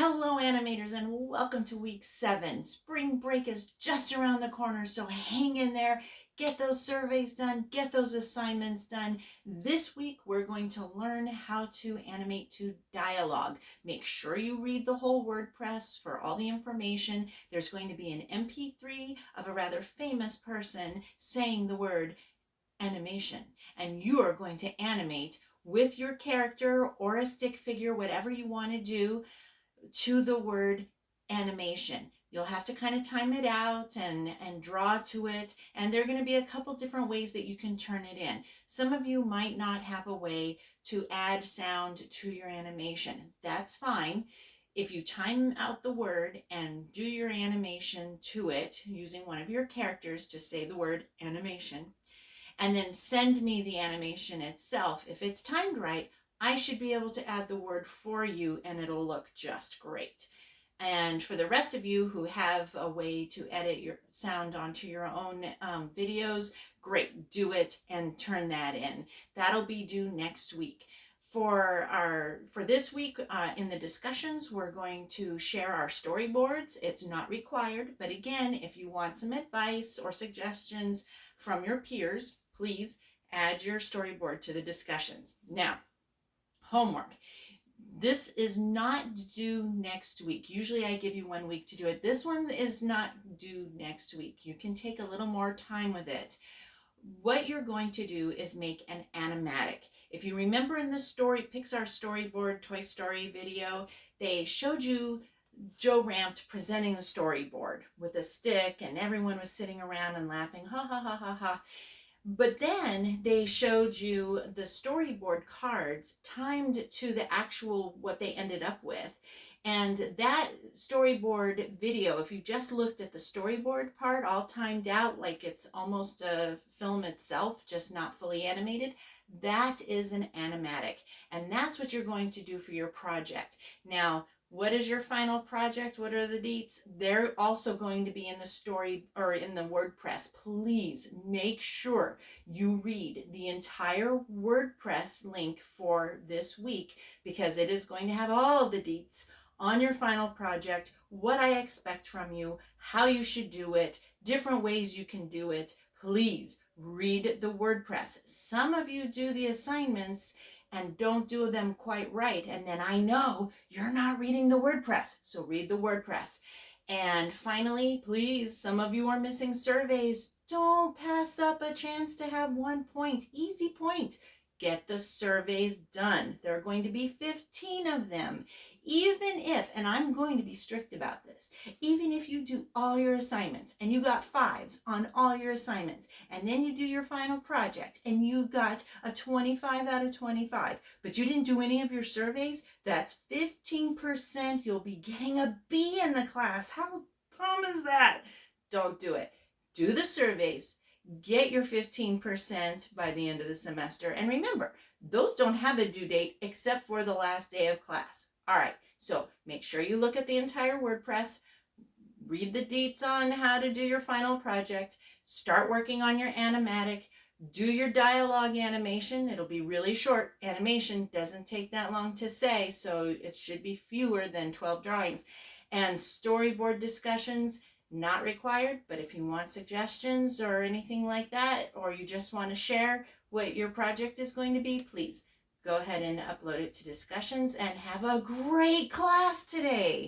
Hello animators and welcome to week 7. Spring break is just around the corner, so hang in there, get those surveys done, get those assignments done. This week we're going to learn how to animate to dialogue. Make sure you read the whole WordPress for all the information. There's going to be an MP3 of a rather famous person saying the word animation, and you are going to animate with your character or a stick figure, whatever you want to do, to the word animation. You'll have to kind of time it out and draw to it, and there are going to be a couple different ways that you can turn it in. Some of you might not have a way to add sound to your animation. That's fine. If you time out the word and do your animation to it using one of your characters to say the word animation, and then send me the animation itself, if it's timed right, I should be able to add the word for you and it'll look just great. And for the rest of you who have a way to edit your sound onto your own videos, great, do it and turn that in. That'll be due next week. For this week, in the discussions, we're going to share our storyboards. It's not required, but again, if you want some advice or suggestions from your peers, please add your storyboard to the discussions. Now, homework. This is not due next week. Usually I give you 1 week to do it. This one is not due next week. You can take a little more time with it. What you're going to do is make an animatic. If you remember in the Pixar storyboard Toy Story video, they showed you Joe Rampt presenting the storyboard with a stick and everyone was sitting around and laughing, ha ha ha ha ha. But then they showed you the storyboard cards timed to the actual what they ended up with. And that storyboard video, if you just looked at the storyboard part all timed out like it's almost a film itself, just not fully animated, that is an animatic. And that's what you're going to do for your project. Now, what is your final project? What are the dates? They're also going to be in the story or in the WordPress. Please make sure you read the entire WordPress link for this week, because it is going to have all the dates on your final project, what I expect from you, how you should do it, different ways you can do it. Please read the WordPress. Some of you do the assignments and don't do them quite right, and then I know you're not reading the WordPress. So read the WordPress. And finally, please, some of you are missing surveys. Don't pass up a chance to have 1 point. Easy point. Get the surveys done. There are going to be 15 of them. Even if, and I'm going to be strict about this, even if you do all your assignments and you got 5s on all your assignments, and then you do your final project and you got a 25 out of 25, but you didn't do any of your surveys, that's 15%. You'll be getting a B in the class. How dumb is that? Don't do it. Do the surveys. Get your 15% by the end of the semester. And remember, those don't have a due date except for the last day of class. All right, so make sure you look at the entire WordPress, read the dates on how to do your final project, start working on your animatic, do your dialogue animation. It'll be really short. Animation doesn't take that long to say, so it should be fewer than 12 drawings. And storyboard discussions, not required, but if you want suggestions or anything like that, or you just want to share what your project is going to be, please go ahead and upload it to discussions and have a great class today.